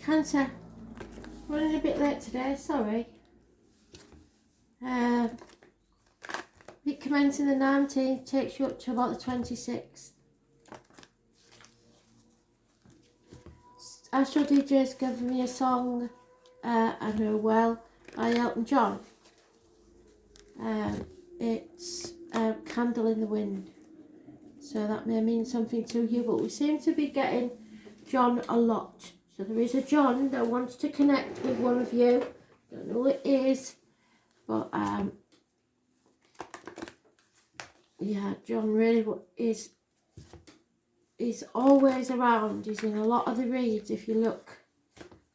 Cancer. Running a bit late today, sorry. Week commencing the 19th takes you up to about the 26th. Astro DJ's given me a song, I Know Well, by Elton John. It's Candle in the Wind. So that may mean something to you, but we seem to be getting John a lot. So there is a John that wants to connect with one of you. Don't know who it is, but yeah, John really is always around. He's in a lot of the reads if you look.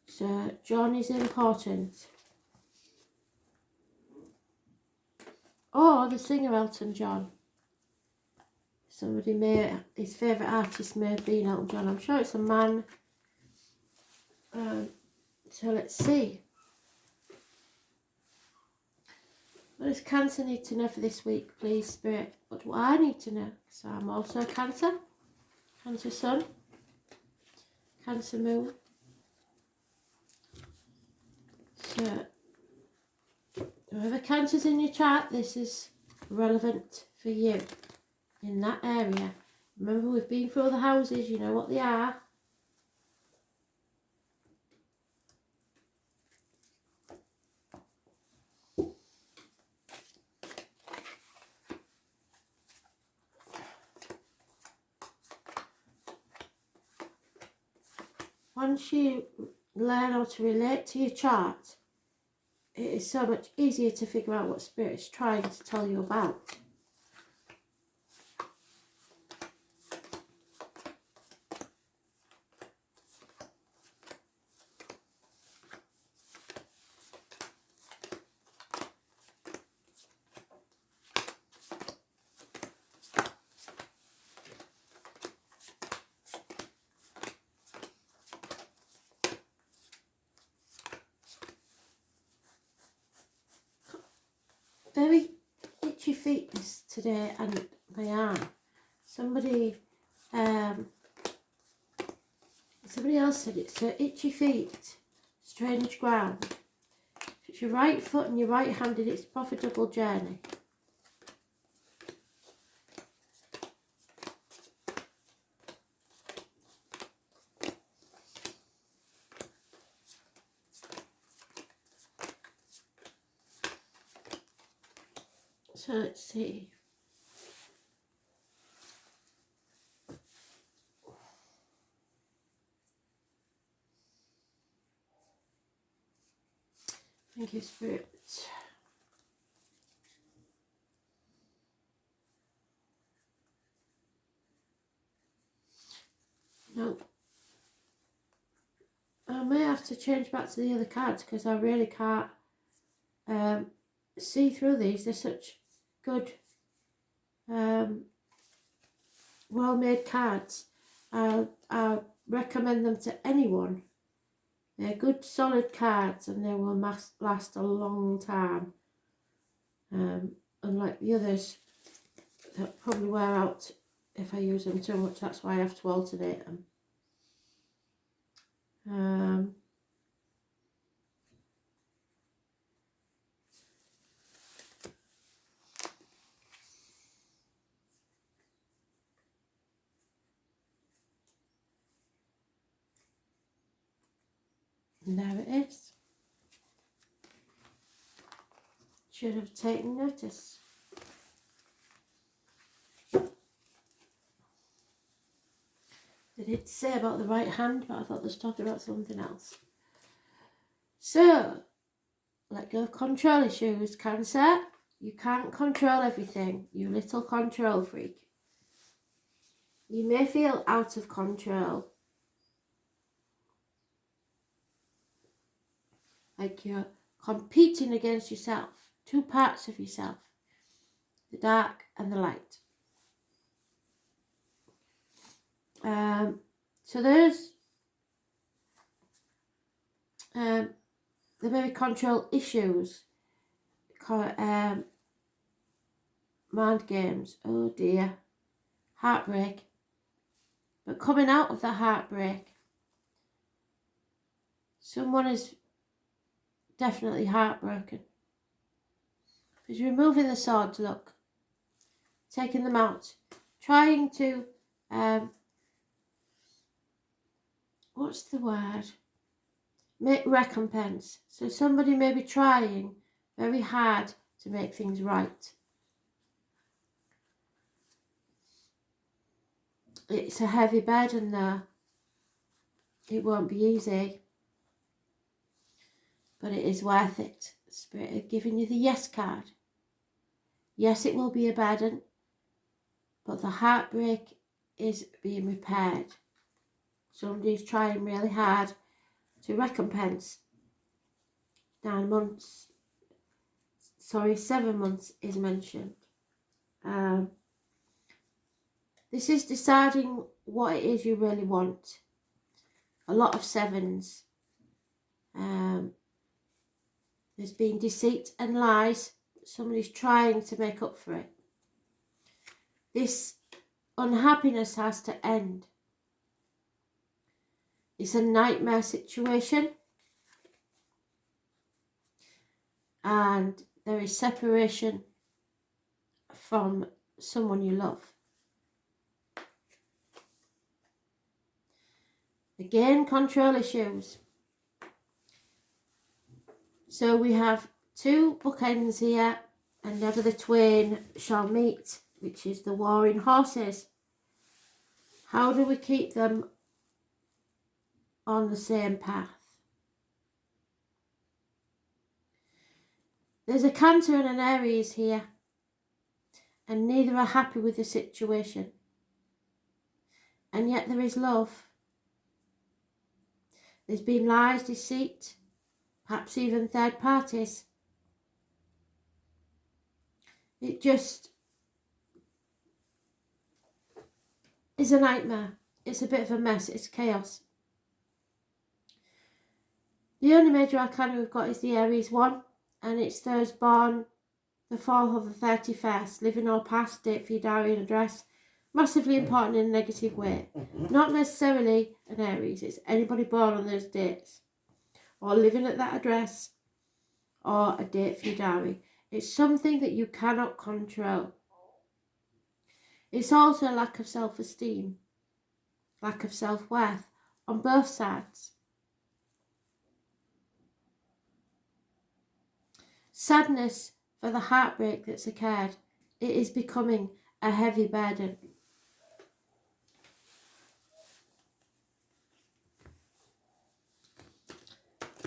So John is important. Or the singer Elton John. Somebody his favourite artist may have been Elton John. I'm sure it's a man. So let's see. What does Cancer need to know for this week, please, Spirit? What do I need to know? So I'm also Cancer. Cancer Sun. Cancer Moon. So, whoever Cancer's in your chart, this is relevant for you in that area. Remember, we've been through the houses, you know what they are. Once you learn how to relate to your chart, it is so much easier to figure out what Spirit is trying to tell you about. Very itchy feet today and my arm. Somebody else said it. So itchy feet, strange ground. If it's your right foot and you're right-handed, it's a profitable journey. So let's see. Thank you, Spirit. No. I may have to change back to the other cards because I really can't see through these. They're such good, well-made cards. I recommend them to anyone. They're good, solid cards, and they will last a long time. Unlike the others that probably wear out if I use them too much. That's why I have to alternate them. And there it is. Should have taken notice. They did say about the right hand, but I thought they was talking about something else. So, let go of control issues, Cancer. You can't control everything, you little control freak. You may feel out of control. Like you're competing against yourself. Two parts of yourself. The dark and the light. So there's there may be control issues, mind games, oh dear, heartbreak. But coming out of the heartbreak, Someone is definitely heartbroken. He's removing the swords, look. Taking them out. Trying to, what's the word? Make recompense. So somebody may be trying very hard to make things right. It's a heavy burden there. It won't be easy. But it is worth it. The Spirit is giving you the yes card. Yes, it will be a burden. But the heartbreak is being repaired. Somebody's trying really hard to recompense. 7 months is mentioned. This is deciding what it is you really want. A lot of 7s. There's been deceit and lies. Somebody's trying to make up for it. This unhappiness has to end. It's a nightmare situation. And there is separation from someone you love. Again, control issues. So we have 2 bookends here, and never the twain shall meet, which is the warring horses. How do we keep them on the same path? There's a Cancer and an Aries here, and neither are happy with the situation. And yet there is love. There's been lies, deceit, perhaps even third parties. It just is a nightmare. It's a bit of a mess. It's chaos. The only major arcana we've got is the Aries one, and it's those born the 4th or the 31st, living or past, date for your diary and address. Massively important in a negative way. Not necessarily an Aries, it's anybody born on those dates, or living at that address, or a date for your diary. It's something that you cannot control. It's also a lack of self-esteem, lack of self-worth on both sides. Sadness for the heartbreak that's occurred. It is becoming a heavy burden.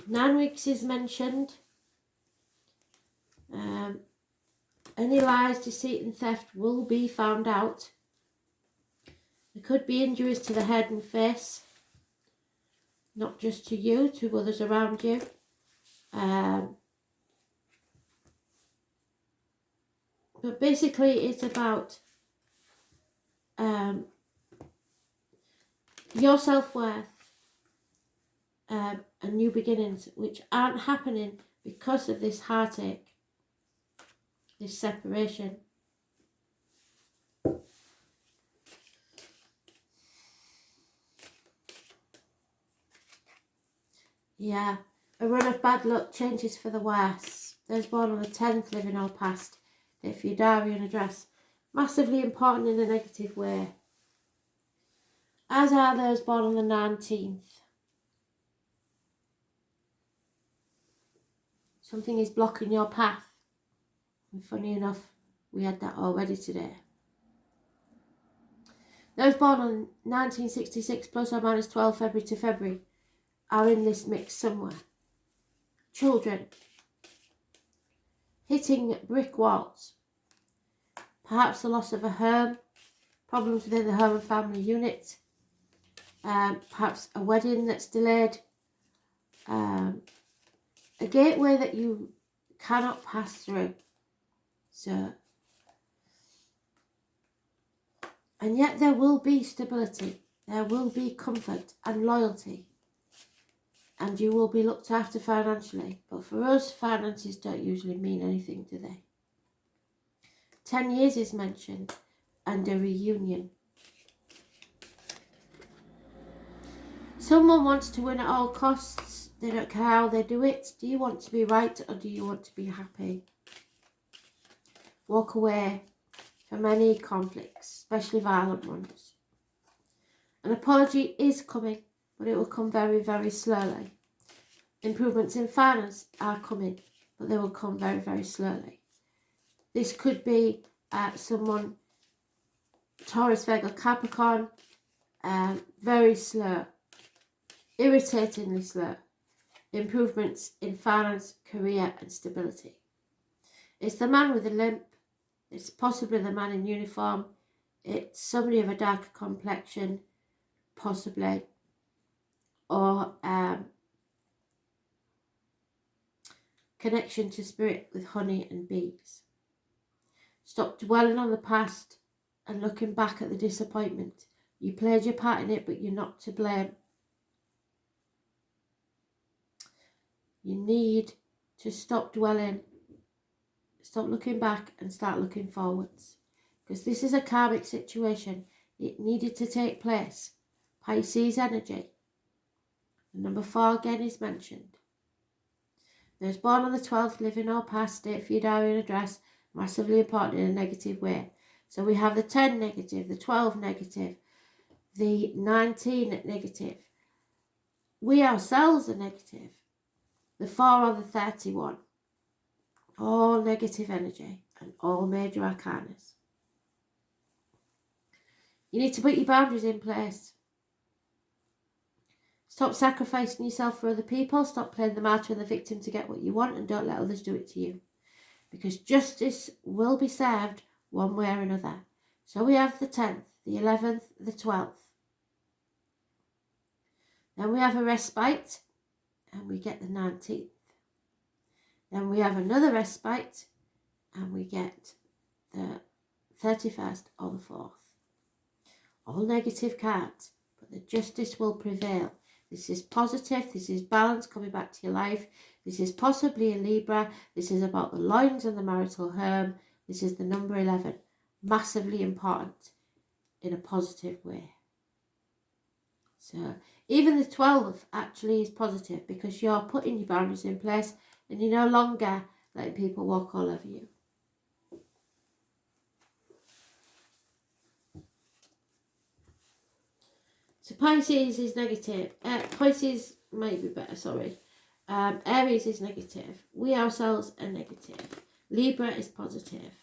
Nine weeks is mentioned. Any lies, deceit and theft will be found out. There could be injuries to the head and face. Not just to you, to others around you. But basically it's about your self-worth and new beginnings, which aren't happening because of this heartache, this separation. Yeah, a run of bad luck, changes for the worse. Those born on the 10th, living or past, date for your diary and address. Massively important in a negative way. As are those born on the 19th. Something is blocking your path. And funny enough, we had that already today. Those born on 1966 plus or minus 12 February to February are in this mix somewhere. Children. Hitting brick walls. Perhaps the loss of a home. Problems within the home and family unit. Perhaps a wedding that's delayed. A gateway that you cannot pass through. So, and yet there will be stability. There will be comfort and loyalty. And you will be looked after financially. But for us, finances don't usually mean anything, do they? 10 years is mentioned, and a reunion. Someone wants to win at all costs. They don't care how they do it. Do you want to be right or do you want to be happy? Walk away from any conflicts, especially violent ones. An apology is coming, but it will come very, very slowly. Improvements in finance are coming, but they will come very, very slowly. This could be someone, Taurus, Virgo, Capricorn, very slow, irritatingly slow. Improvements in finance, career and stability. It's the man with a limp. It's possibly the man in uniform. It's somebody of a darker complexion, possibly. Or connection to spirit with honey and bees. Stop dwelling on the past and looking back at the disappointment. You played your part in it, but you're not to blame. You need to stop dwelling, stop looking back and start looking forwards. Because this is a karmic situation. It needed to take place. Pisces energy. And number 4 again is mentioned. Those born on the 12th, living or past, state for your diary and address, massively important in a negative way. So we have the 10 negative, the 12 negative, the 19 negative. We ourselves are negative. The 4 or the 31. All negative energy and all major arcanas. You need to put your boundaries in place. Stop sacrificing yourself for other people. Stop playing the martyr and the victim to get what you want, and don't let others do it to you. Because justice will be served one way or another. So we have the 10th, the 11th, the 12th. Then we have a respite and we get the 19th. Then we have another respite and we get the 31st or the 4th. All negative cards, but the justice will prevail. This is positive, this is balance coming back to your life. This is possibly a Libra. This is about the loins and the marital home. This is the number 11. Massively important in a positive way. So even the 12th actually is positive because you're putting your boundaries in place and you're no longer letting people walk all over you. So Pisces is negative. Pisces might be better, sorry. Aries is negative. We ourselves are negative. Libra is positive.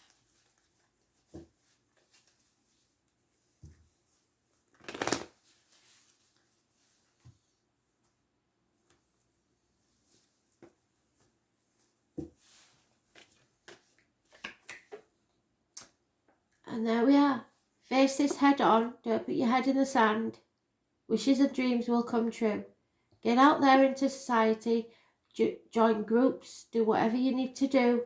And there we are. Face this head on. Don't put your head in the sand. Wishes and dreams will come true. Get out there into society. Join groups. Do whatever you need to do.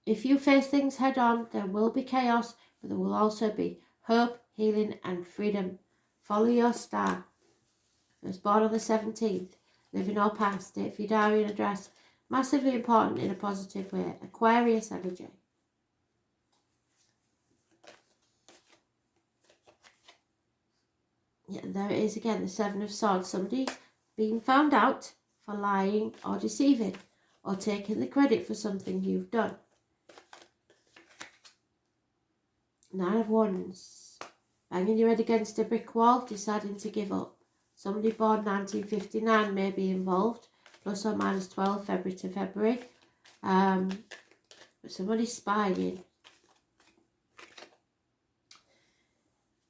If you face things head on, there will be chaos, but there will also be hope, healing and freedom. Follow your star. I was born on the 17th. Living or past. Date for your diary and address. Massively important in a positive way. Aquarius energy. Yeah, there it is again, the 7 of Swords. Somebody being found out for lying or deceiving or taking the credit for something you've done. 9 of Wands. Banging your head against a brick wall, deciding to give up. Somebody born 1959 may be involved, plus or minus 12, February to February. But somebody's spying.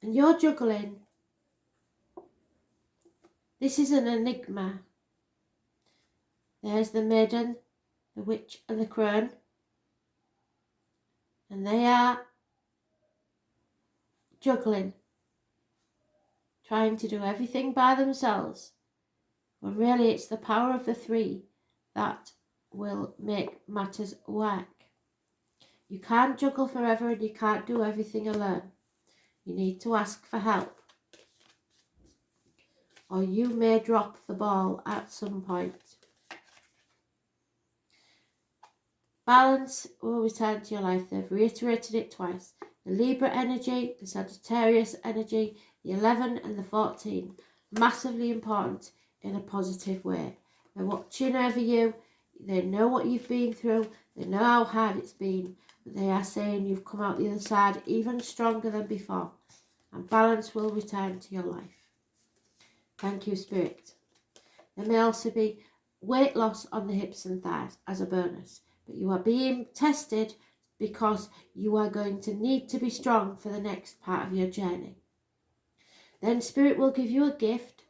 And you're juggling. This is an enigma. There's the maiden, the witch and the crone. And they are juggling. Trying to do everything by themselves. When really it's the power of the 3 that will make matters work. You can't juggle forever and you can't do everything alone. You need to ask for help. Or you may drop the ball at some point. Balance will return to your life. They've reiterated it twice. The Libra energy, the Sagittarius energy, the 11 and the 14. Massively important in a positive way. They're watching over you. They know what you've been through. They know how hard it's been. But they are saying you've come out the other side even stronger than before. And balance will return to your life. Thank you, Spirit. There may also be weight loss on the hips and thighs as a bonus. But you are being tested because you are going to need to be strong for the next part of your journey. Then Spirit will give you a gift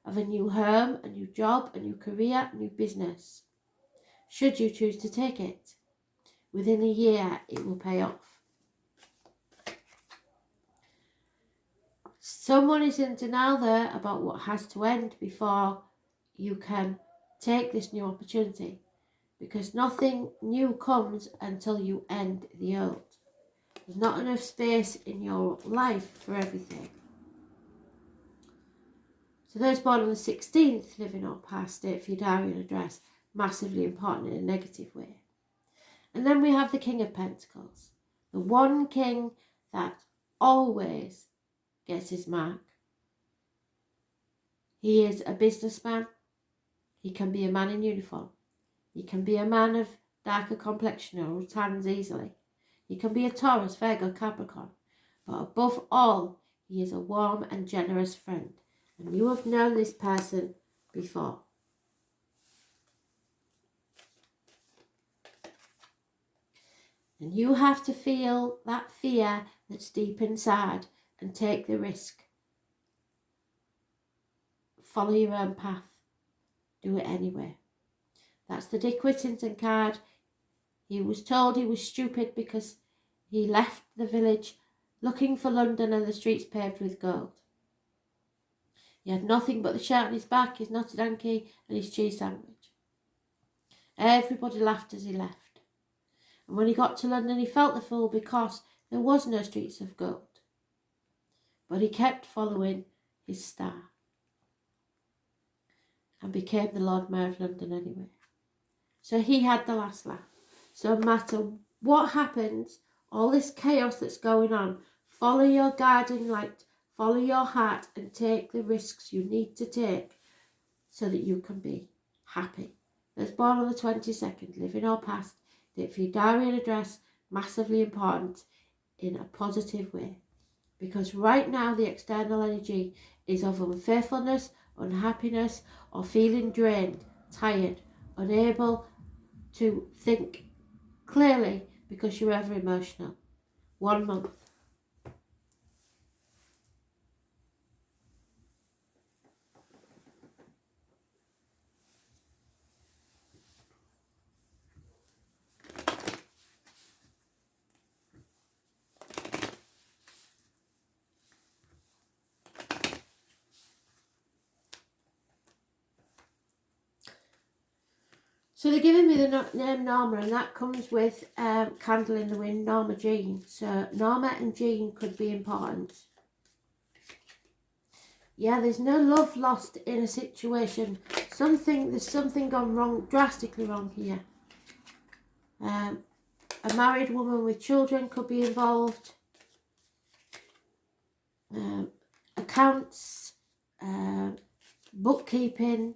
of a new home, a new job, a new career, a new business, should you choose to take it. Within a year, it will pay off. Someone is in denial there about what has to end before you can take this new opportunity, because nothing new comes until you end the old. There's not enough space in your life for everything. So those born on the 16th, living or past state for your diary and address, massively important in a negative way. And then we have the King of Pentacles, the one king that always gets his mark. He is a businessman. He can be a man in uniform. He can be a man of darker complexion or tans easily. He can be a Taurus, Virgo, Capricorn. But above all, he is a warm and generous friend. And you have known this person before. And you have to feel that fear that's deep inside and take the risk. Follow your own path. Do it anyway. That's the Dick Whittington card. He was told he was stupid because he left the village looking for London and the streets paved with gold. He had nothing but the shirt on his back, his knotted hanky and his cheese sandwich. Everybody laughed as he left. And when he got to London, he felt the fool because there was no streets of gold. But he kept following his star and became the Lord Mayor of London anyway. So he had the last laugh. So no matter what happens, all this chaos that's going on, follow your guiding light, follow your heart and take the risks you need to take so that you can be happy. Those born on the 22nd, living or past, date for your diary and address, massively important in a positive way. Because right now the external energy is of unfaithfulness, unhappiness, or feeling drained, tired, unable to think clearly because you're ever emotional. 1 month. So they're giving me the name Norma, and that comes with Candle in the Wind, Norma Jean. So Norma and Jean could be important. Yeah, there's no love lost in a situation. There's something gone wrong, drastically wrong here. A married woman with children could be involved. Accounts, bookkeeping,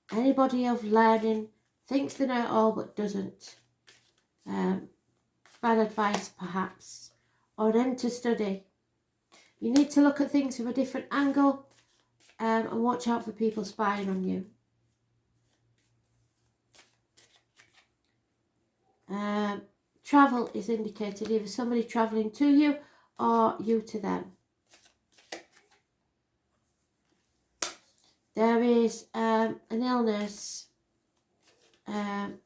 anybody of learning, thinks they know it all but doesn't. Bad advice perhaps, or an end to study. You need to look at things from a different angle and watch out for people spying on you. Travel is indicated, either somebody travelling to you or you to them. There is an illness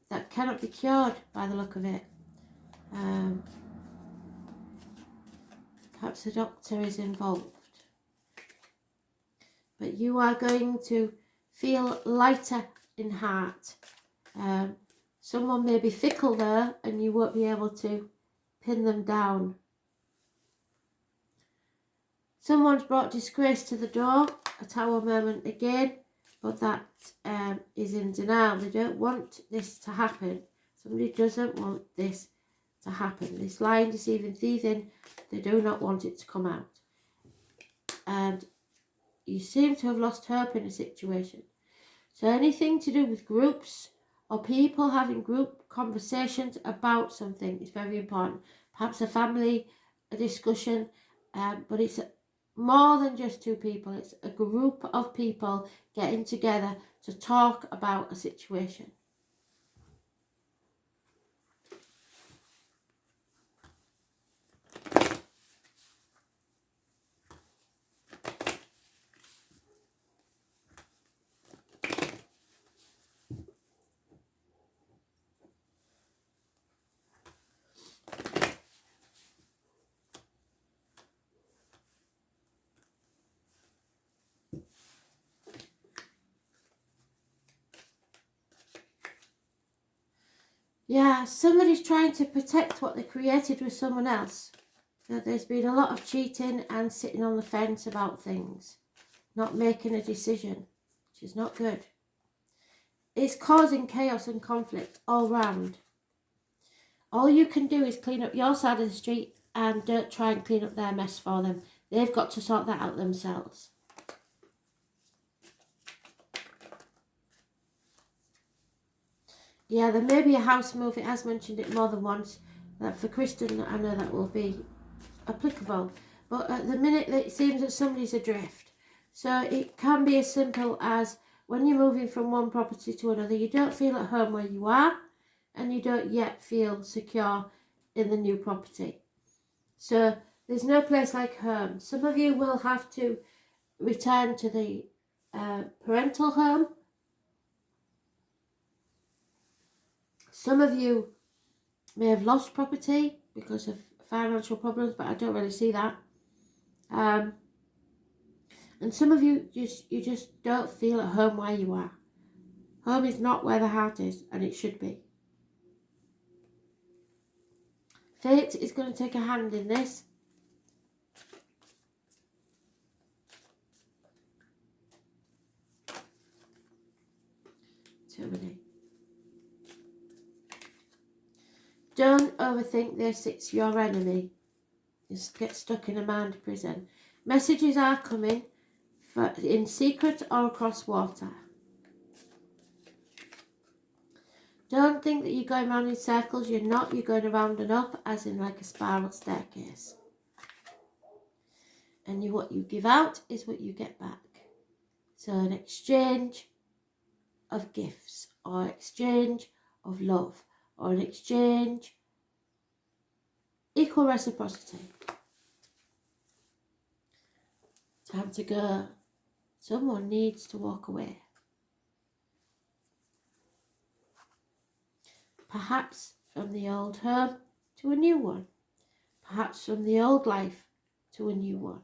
that cannot be cured by the look of it. Perhaps a doctor is involved. But you are going to feel lighter in heart. Someone may be fickle there and you won't be able to pin them down. Someone's brought disgrace to the door, a Tower moment again, but that is in denial. They don't want this to happen. Somebody doesn't want this to happen. This lying, deceiving, thieving, they do not want it to come out. And you seem to have lost hope in a situation. So anything to do with groups or people having group conversations about something is very important. Perhaps a family, a discussion, but it's more than just two people. It's a group of people getting together to talk about a situation. Yeah, somebody's trying to protect what they created with someone else. There's been a lot of cheating and sitting on the fence about things, not making a decision, which is not good. It's causing chaos and conflict all round. All you can do is clean up your side of the street and don't try and clean up their mess for them. They've got to sort that out themselves. Yeah, there may be a house move. It has mentioned it more than once. For Kristen, I know that will be applicable. But at the minute, it seems that somebody's adrift. So it can be as simple as when you're moving from one property to another, you don't feel at home where you are, and you don't yet feel secure in the new property. So there's no place like home. Some of you will have to return to the parental home. Some of you may have lost property because of financial problems, but I don't really see that. And some of you just don't feel at home where you are. Home is not where the heart is, and it should be. Fate is going to take a hand in this. Too many. Don't overthink this, it's your enemy. Just get stuck in a mind prison. Messages are coming in secret or across water. Don't think that you're going round in circles. You're not. You're going around and up, as in like a spiral staircase. And what you give out is what you get back. So an exchange of gifts, or exchange of love, or an exchange, equal reciprocity. Time to go. Someone needs to walk away. Perhaps from the old home to a new one. Perhaps from the old life to a new one.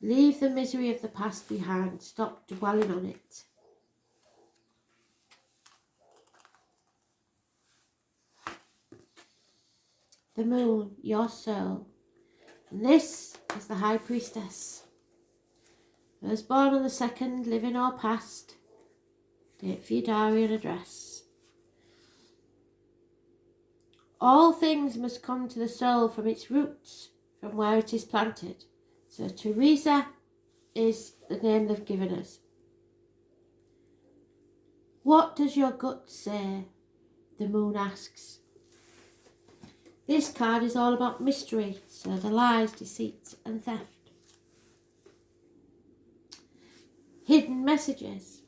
Leave the misery of the past behind. Stop dwelling on it. The moon, your soul. And this is the High Priestess. First born on the second, living or past. Date for your diary and address. All things must come to the soul from its roots, from where it is planted. So Teresa is the name they've given us. What does your gut say? The moon asks. This card is all about mystery, so the lies, deceit and theft. Hidden messages.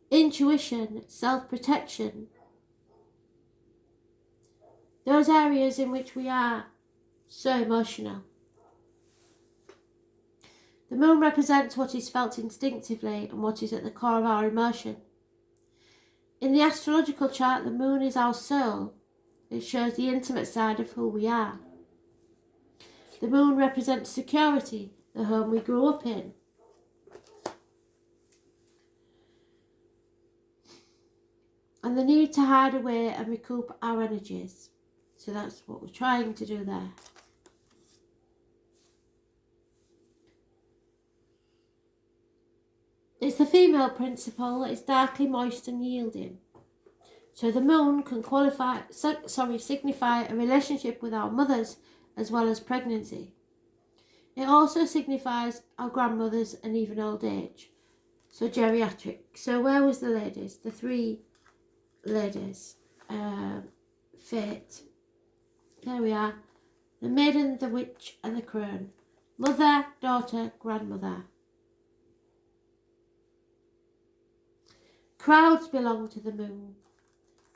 Intuition, self-protection. Those areas in which we are so emotional. The moon represents what is felt instinctively and what is at the core of our emotion. In the astrological chart, the moon is our soul. It shows the intimate side of who we are. The moon represents security, the home we grew up in. And the need to hide away and recoup our energies. So that's what we're trying to do there. It's the female principle. It's darkly moist and yielding. So the moon can signify a relationship with our mothers as well as pregnancy. It also signifies our grandmothers and even old age. So geriatric. So where was the ladies? The three ladies. Fate. There we are. The maiden, the witch and the crone. Mother, daughter, grandmother. Crowds belong to the moon.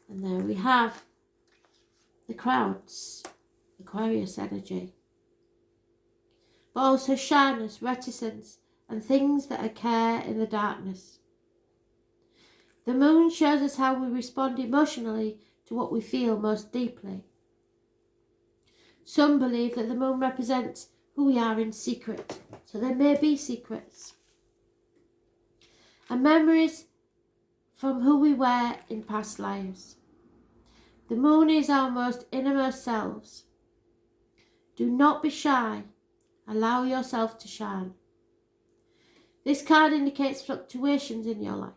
And there we have the crowds. Aquarius energy. But also shyness, reticence, and things that occur in the darkness. The moon shows us how we respond emotionally to what we feel most deeply. Some believe that the moon represents who we are in secret, so there may be secrets. And memories from who we were in past lives. The moon is our most innermost selves. Do not be shy. Allow yourself to shine. This card indicates fluctuations in your life.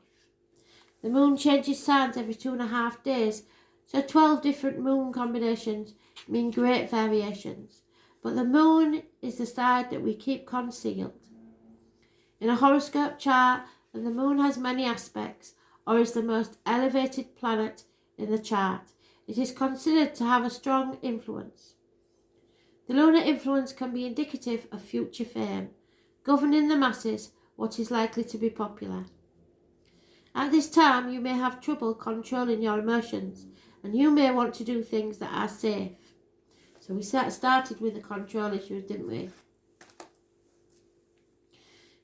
The moon changes signs every 2.5 days, so 12 different moon combinations mean great variations. But the moon is the side that we keep concealed. In a horoscope chart, when the moon has many aspects, or is the most elevated planet in the chart, it is considered to have a strong influence. The lunar influence can be indicative of future fame, governing the masses what is likely to be popular. At this time, you may have trouble controlling your emotions, and you may want to do things that are safe. So we started with the control issues, didn't we?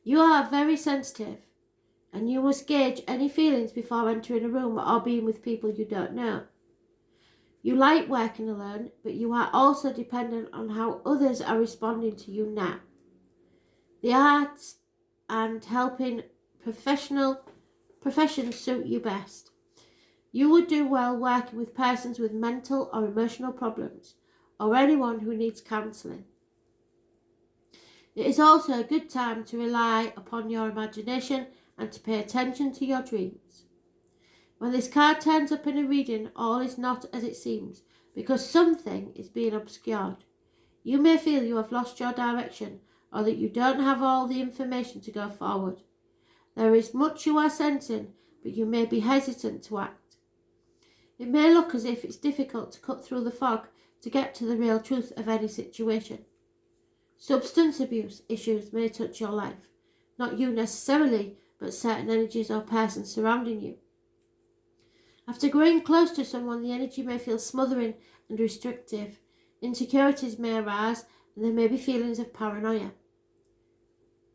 You are very sensitive, and you must gauge any feelings before entering a room or being with people you don't know. You like working alone, but you are also dependent on how others are responding to you now. The arts and helping professions suit you best. You would do well working with persons with mental or emotional problems, or anyone who needs counselling. It is also a good time to rely upon your imagination and to pay attention to your dreams. When this card turns up in a reading, all is not as it seems, because something is being obscured. You may feel you have lost your direction, or that you don't have all the information to go forward. There is much you are sensing, but you may be hesitant to act. It may look as if it's difficult to cut through the fog to get to the real truth of any situation. Substance abuse issues may touch your life, not you necessarily, but certain energies or persons surrounding you. After growing close to someone, the energy may feel smothering and restrictive. Insecurities may arise, and there may be feelings of paranoia.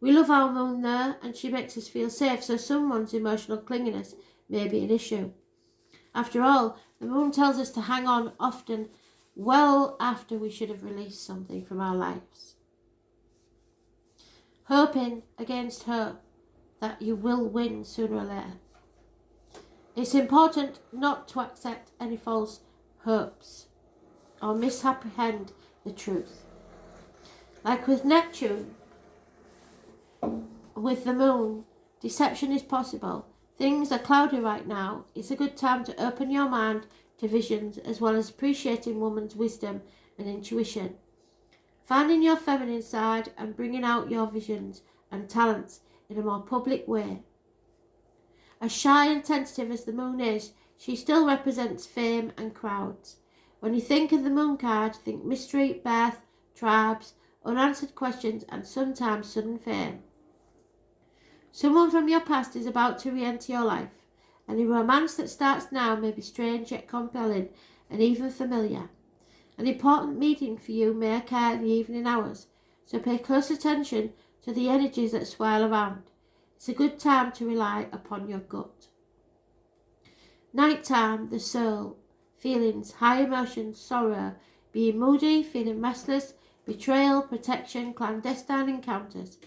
We love our moon though, and she makes us feel safe, so someone's emotional clinginess may be an issue. After all, the moon tells us to hang on often, well after we should have released something from our lives. Hoping against hope that you will win sooner or later. It's important not to accept any false hopes or misapprehend the truth. Like with Neptune, with the moon, deception is possible. Things are cloudy right now. It's a good time to open your mind to visions, as well as appreciating woman's wisdom and intuition. Finding your feminine side and bringing out your visions and talents in a more public way. As shy and tentative as the moon is, she still represents fame and crowds. When you think of the moon card, think mystery, birth, tribes, unanswered questions, and sometimes sudden fame. Someone from your past is about to re-enter your life, and the romance that starts now may be strange yet compelling and even familiar. An important meeting for you may occur in the evening hours, so pay close attention to the energies that swirl around. It's a good time to rely upon your gut. Nighttime, the soul, feelings, high emotions, sorrow, being moody, feeling restless, betrayal, protection, clandestine encounters,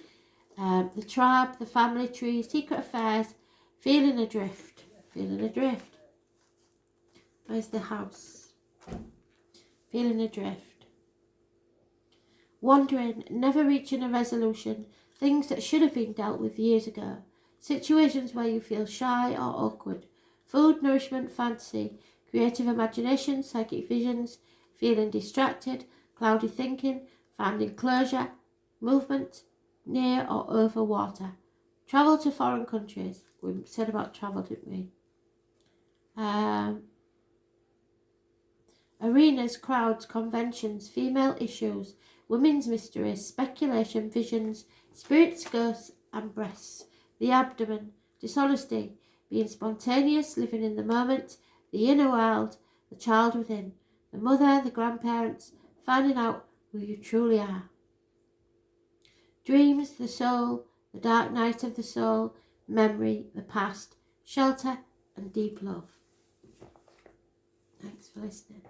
the tribe, the family tree, secret affairs, feeling adrift. Where's the house? Feeling adrift. Wandering, never reaching a resolution, things that should have been dealt with years ago, situations where you feel shy or awkward, food, nourishment, fantasy, creative imagination, psychic visions, feeling distracted, cloudy thinking, finding closure, movement near or over water, travel to foreign countries. We said about travel, didn't we? Arenas, crowds, conventions, female issues, women's mysteries, speculation, visions, spirits, ghosts, and breasts, the abdomen, dishonesty, being spontaneous, living in the moment, the inner world, the child within, the mother, the grandparents, finding out who you truly are. Dreams, the soul, the dark night of the soul, memory, the past, shelter, and deep love. Thanks for listening.